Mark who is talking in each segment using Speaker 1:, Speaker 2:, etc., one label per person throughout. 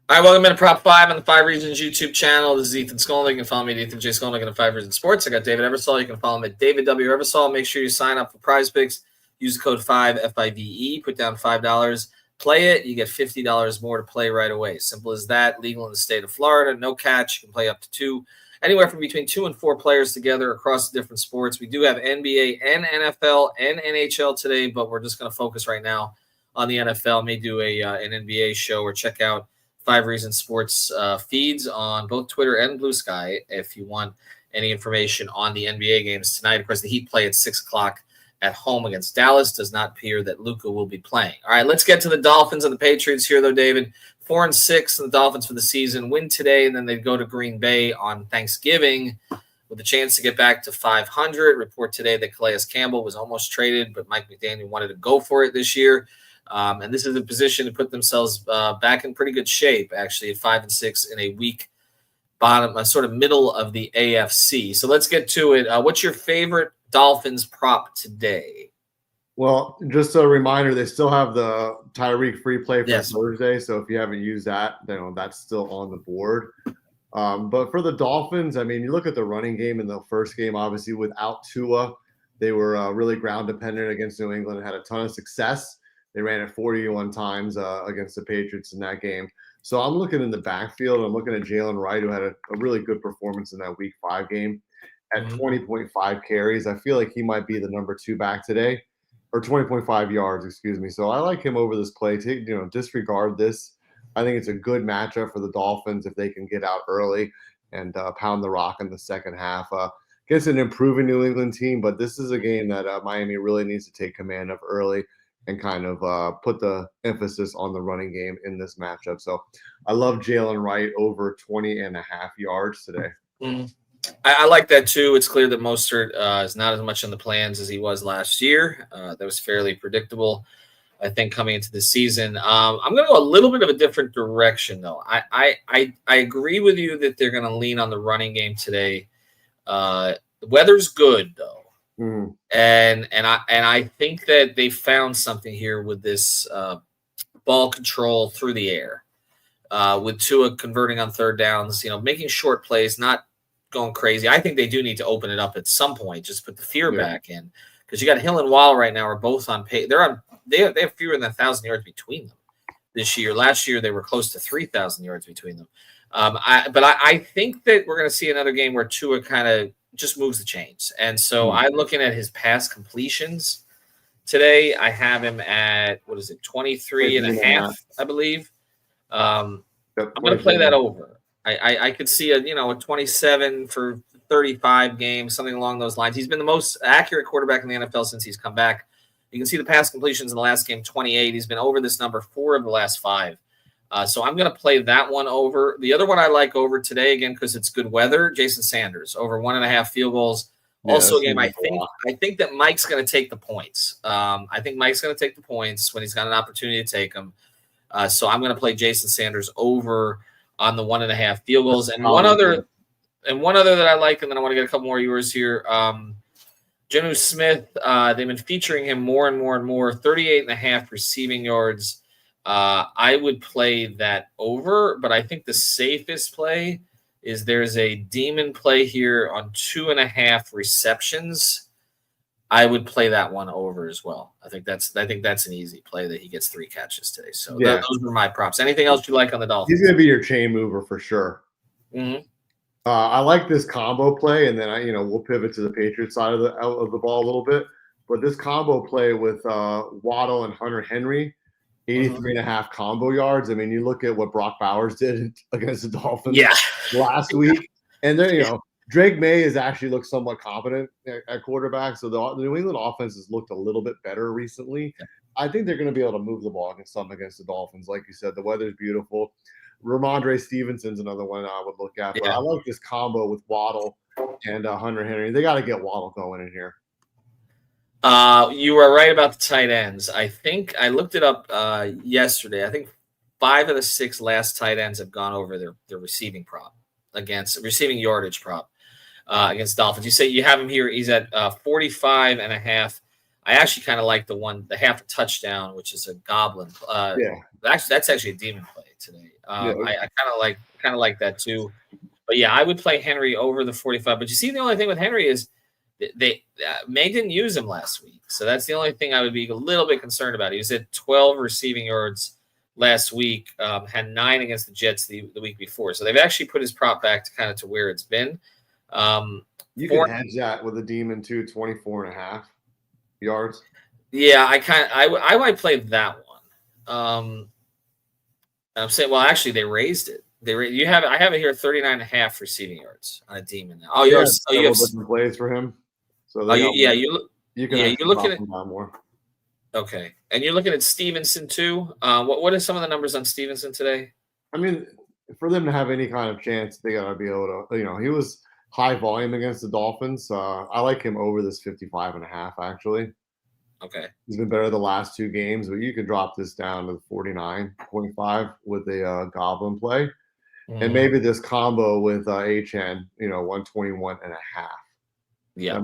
Speaker 1: All right, welcome to Prop 5 on the 5 Reasons YouTube channel. This is Ethan Skolnick. You can follow me at Ethan J. Skolnick on 5 Reasons Sports. I got David Eversole. You can follow him at David W. Eversole. Make sure you sign up for PrizePicks. Use the code 5, F-I-V-E. Put down $5. Play it. You get $50 more to play right away. Simple as that. Legal in the state of Florida. No catch. You can play up to 2. Anywhere from between 2 and 4 players together across the different sports. We do have NBA and NFL and NHL today, but we're just going to focus right now on the NFL. May do an NBA show or check out 5 Reasons Sports feeds on both Twitter and Blue Sky if you want any information on the NBA games tonight. Of course, the Heat play at 6 o'clock at home against Dallas. Does not appear that Luka will be playing. All right, let's get to the Dolphins and the Patriots here, though, David. 4-6 in the Dolphins for the season. Win today, and then they go to Green Bay on Thanksgiving with a chance to get back to 500. Report today that Calais Campbell was almost traded, but Mike McDaniel wanted to go for it this year. And this is a position to put themselves back in pretty good shape, actually, at 5-6 in a weak bottom, sort of middle of the AFC. So let's get to it. What's your favorite Dolphins prop today?
Speaker 2: Well, just a reminder, they still have the Tyreek free play for Thursday. So if you haven't used that, then that's still on the board. But for the Dolphins, I mean, you look at the running game in the first game, obviously without Tua, they were really ground dependent against New England and had a ton of success. They ran it 41 times against the Patriots in that game. So I'm looking in the backfield. I'm looking at Jalen Wright, who had a really good performance in that Week 5 game at 20.5 carries. I feel like he might be the number 2 back today, or 20.5 yards, excuse me. So I like him over this play. Disregard this. I think it's a good matchup for the Dolphins if they can get out early and pound the rock in the second half. Against an improving New England team, but this is a game that Miami really needs to take command of early and kind of put the emphasis on the running game in this matchup. So I love Jalen Wright over 20.5 yards today.
Speaker 1: I like that too. It's clear that Mostert is not as much in the plans as he was last year. That was fairly predictable, I think, coming into the season. I'm going to go a little bit of a different direction, though. I agree with you that they're going to lean on the running game today. The weather's good, though. And I think that they found something here with this ball control through the air, with Tua converting on third downs, making short plays, not going crazy. I think they do need to open it up at some point, just put the fear back in, because you got Hill and Waddle right now are both on pace. They have fewer than 1,000 yards between them this year. Last year they were close to 3,000 yards between them. I think that we're going to see another game where Tua kind of just moves the chains. And so I'm looking at his pass completions today. I have him at, 23.5, I believe. I'm going to play that over. I could see a 27 for 35 games, something along those lines. He's been the most accurate quarterback in the NFL since he's come back. You can see the pass completions in the last game, 28. He's been over this number 4 of the last 5. So I'm going to play that one over. The other one I like over today, again, because it's good weather, Jason Sanders, over 1.5 field goals. Also, again, I think that Mike's going to take the points. I think Mike's going to take the points when he's got an opportunity to take them. So I'm going to play Jason Sanders over on the 1.5 field goals. And one other that I like, and then I want to get a couple more of yours here. Jonnu Smith, they've been featuring him more and more and more, 38.5 receiving yards. I would play that over, but I think the safest play is there's a demon play here on 2.5 receptions. I would play that one over as well. I think that's an easy play that he gets 3 catches today. So those were my props. Anything else you like on the Dolphins?
Speaker 2: He's going to be your chain mover for sure. I like this combo play, and then we'll pivot to the Patriots side of the ball a little bit. But this combo play with Waddle and Hunter Henry, 83.5 combo yards. I mean, you look at what Brock Bowers did against the Dolphins last week, and then Drake May has actually looked somewhat competent at quarterback. So the New England offense has looked a little bit better recently. I think they're going to be able to move the ball against the Dolphins. Like you said, the weather's beautiful. Ramondre Stevenson's another one I would look at. But I like this combo with Waddle and Hunter Henry. They got to get Waddle going in here.
Speaker 1: You are right about the tight ends. I think I looked it up yesterday. I think 5 of the 6 last tight ends have gone over their receiving prop receiving yardage prop against Dolphins. You say you have him here. He's at 45.5. I actually kind of like the half a touchdown, which is a goblin. Actually, that's actually a demon play. today.
Speaker 2: Yeah.
Speaker 1: I kind of like that too. But yeah, I would play Henry over the 45. But you see, the only thing with Henry is May didn't use him last week, so that's the only thing I would be a little bit concerned about. He was at 12 receiving yards last week, had 9 against the Jets the week before. So they've actually put his prop back to kind of to where it's been.
Speaker 2: You can hedge that with a Demon too, 24.5 yards.
Speaker 1: Yeah, I might play that one. I'm saying, well, actually, they raised it. I have it here 39.5 receiving yards on a Demon now. Oh, you have
Speaker 2: different plays for him. So
Speaker 1: you're looking
Speaker 2: at more.
Speaker 1: Okay, and you're looking at Stevenson too. What are some of the numbers on Stevenson today?
Speaker 2: I mean, for them to have any kind of chance, they gotta be able to. He was high volume against the Dolphins. I like him over this 55.5 actually.
Speaker 1: Okay.
Speaker 2: He's been better the last 2 games, but you can drop this down to 49.5 with a Goblin play. And maybe this combo with HN, 121.5.
Speaker 1: Yeah.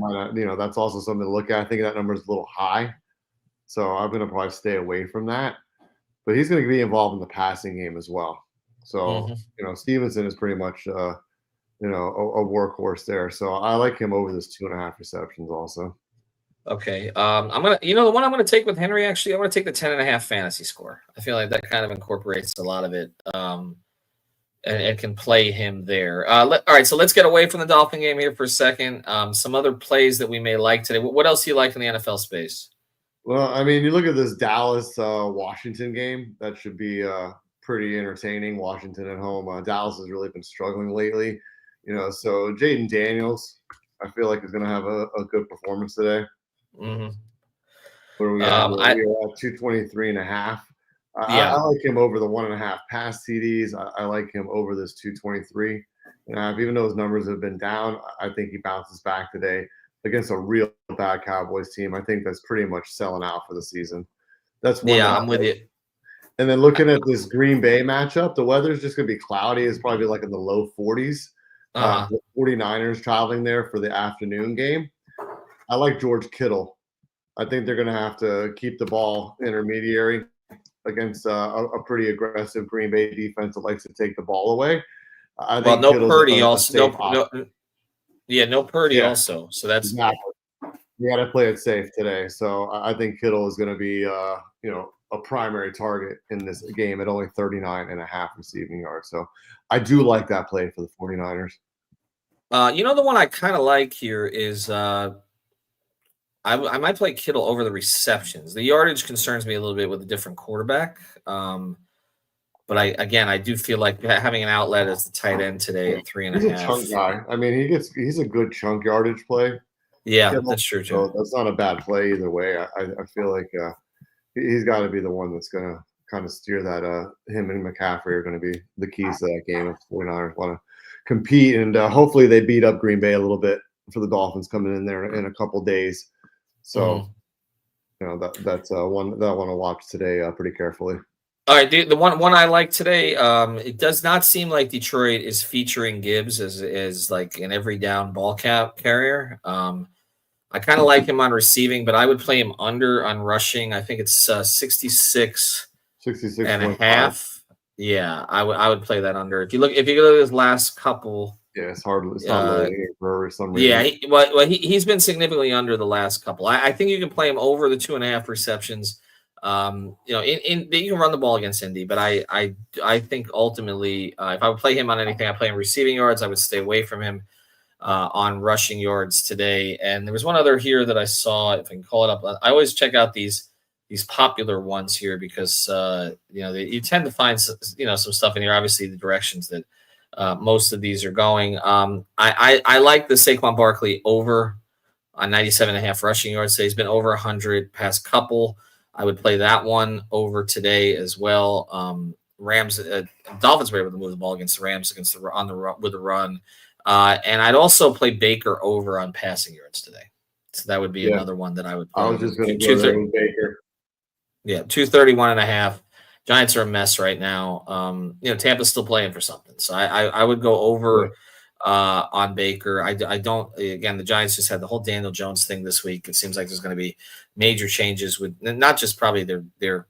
Speaker 2: That's also something to look at. I think that number is a little high. So I'm going to probably stay away from that. But he's going to be involved in the passing game as well. So, Stevenson is pretty much, a workhorse there. So I like him over this 2.5 receptions also.
Speaker 1: Okay. I'm going to, the one I'm going to take with Henry, actually, I'm going to take the 10.5 fantasy score. I feel like that kind of incorporates a lot of it. And can play him there. All right, so let's get away from the Dolphin game here for a second. Some other plays that we may like today. What else do you like in the NFL space?
Speaker 2: Well, I mean, you look at this Dallas-Washington game. That should be pretty entertaining. Washington at home. Dallas has really been struggling lately. So Jaden Daniels, I feel like is going to have a good performance today.
Speaker 1: Mm-hmm.
Speaker 2: What are we at? We're at 223.5. I like him over the 1.5 pass TDs. I like him over this 223.5. Even though his numbers have been down, I think he bounces back today against a real bad Cowboys team. I think that's pretty much selling out for the season. That's one.
Speaker 1: Yeah, I'm with you.
Speaker 2: And then looking at this Green Bay matchup, the weather's just going to be cloudy. It's probably like in the low 40s. The 49ers traveling there for the afternoon game. I like George Kittle. I think they're going to have to keep the ball intermediary against a pretty aggressive Green Bay defense that likes to take the ball away.
Speaker 1: No Purdy also. No Purdy also. So that's
Speaker 2: exactly. You got to play it safe today. So I think Kittle is going to be, a primary target in this game at only 39.5 receiving yards. So I do like that play for the 49ers.
Speaker 1: The one I kind of like here is I might play Kittle over the receptions. The yardage concerns me a little bit with a different quarterback. But I do feel like having an outlet as the tight end today at 3.5.
Speaker 2: He's a chunk guy. I mean, he's a good chunk yardage play.
Speaker 1: Yeah, that's true too.
Speaker 2: So that's not a bad play either way. I feel like he's got to be the one that's going to kind of steer that. Him and McCaffrey are going to be the keys to that game if the 49ers want to compete, and hopefully they beat up Green Bay a little bit for the Dolphins coming in there in a couple days. So, that's one that I want to watch today pretty carefully.
Speaker 1: All right, the one I like today. It does not seem like Detroit is featuring Gibbs as like an every down ball carrier. I kind of like him on receiving, but I would play him under on rushing. I think it's 66.5. Yeah, I would play that under. If you look at his last couple.
Speaker 2: Yeah, it's hard. It's not loading for some reason.
Speaker 1: Yeah, he's been significantly under the last couple. I think you can play him over the 2.5 receptions. You can run the ball against Indy, but I think ultimately, if I would play him on anything, I play him receiving yards. I would stay away from him on rushing yards today. And there was one other here that I saw. If I can call it up, I always check out these popular ones here because you tend to find some stuff in here. Obviously, the directions that most of these are going. I like the Saquon Barkley over on 97.5 rushing yards. So he's been over 100 past couple. I would play that one over today as well. Dolphins were able to move the ball against the Rams with the run, and I'd also play Baker over on passing yards today. So that would be another one that I would play.
Speaker 2: I was just going to go there with Baker.
Speaker 1: Yeah, 231.5. Giants are a mess right now. Tampa's still playing for something, so I would go over on Baker. I don't. Again, the Giants just had the whole Daniel Jones thing this week. It seems like there's going to be major changes with not just probably their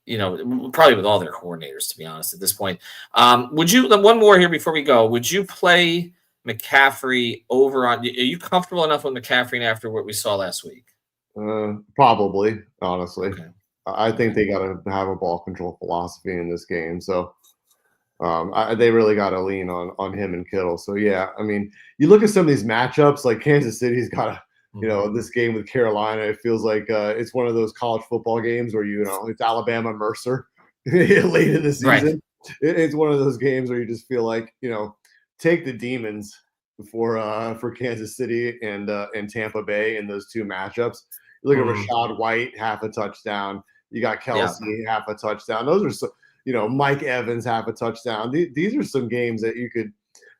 Speaker 1: probably with all their coordinators, to be honest, at this point. Would you, one more here before we go, would you play McCaffrey over on, are you comfortable enough with McCaffrey after what we saw last week?
Speaker 2: Probably, honestly.
Speaker 1: Okay.
Speaker 2: I think they got to have a ball control philosophy in this game. So they really got to lean on him and Kittle. So, yeah, I mean, you look at some of these matchups, like Kansas City's got to, this game with Carolina, it feels like it's one of those college football games where, it's Alabama Mercer late in the season.
Speaker 1: Right.
Speaker 2: It's one of those games where you just feel like, take the demons for Kansas City and Tampa Bay in those two matchups. You look at Rashad White, half a touchdown. You got Kelsey, half a touchdown. Those are so, Mike Evans, half a touchdown. These are some games that you could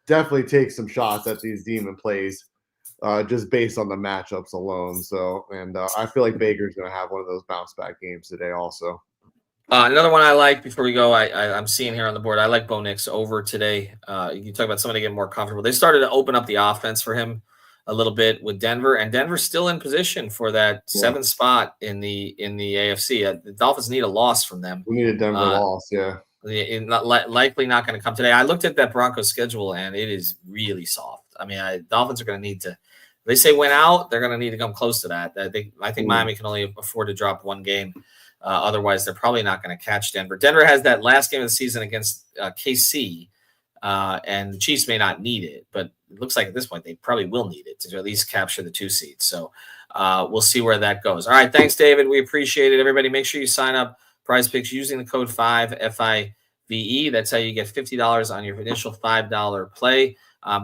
Speaker 2: definitely take some shots at these demon plays just based on the matchups alone. So, and I feel like Baker's going to have one of those bounce back games today also.
Speaker 1: Another one I like before we go, I'm seeing here on the board, I like Bo Nix over today. You talk about somebody getting more comfortable. They started to open up the offense for him a little bit with Denver, and Denver's still in position for that 7th spot in the AFC. The Dolphins need a loss from them.
Speaker 2: We need a Denver loss, yeah.
Speaker 1: Likely not going to come today. I looked at that Broncos schedule, and it is really soft. I mean, Dolphins are going to need to. They say win out, they're going to need to come close to that. I think Miami can only afford to drop one game. Otherwise, they're probably not going to catch Denver. Denver has that last game of the season against KC, and the Chiefs may not need it, but it looks like at this point they probably will need it to at least capture the 2 seed. So we'll see where that goes. All right, thanks, David. We appreciate it. Everybody, make sure you sign up PrizePicks using the code 5 FIVE. That's how you get $50 on your initial $5 play.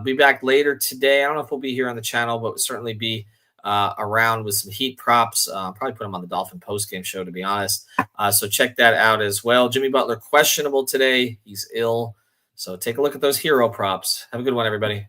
Speaker 1: Be back later today. I don't know if we'll be here on the channel, but we'll certainly be around with some Heat props. Probably put them on the Dolphin postgame show, to be honest. So check that out as well. Jimmy Butler questionable today. He's ill. So take a look at those hero props. Have a good one, everybody.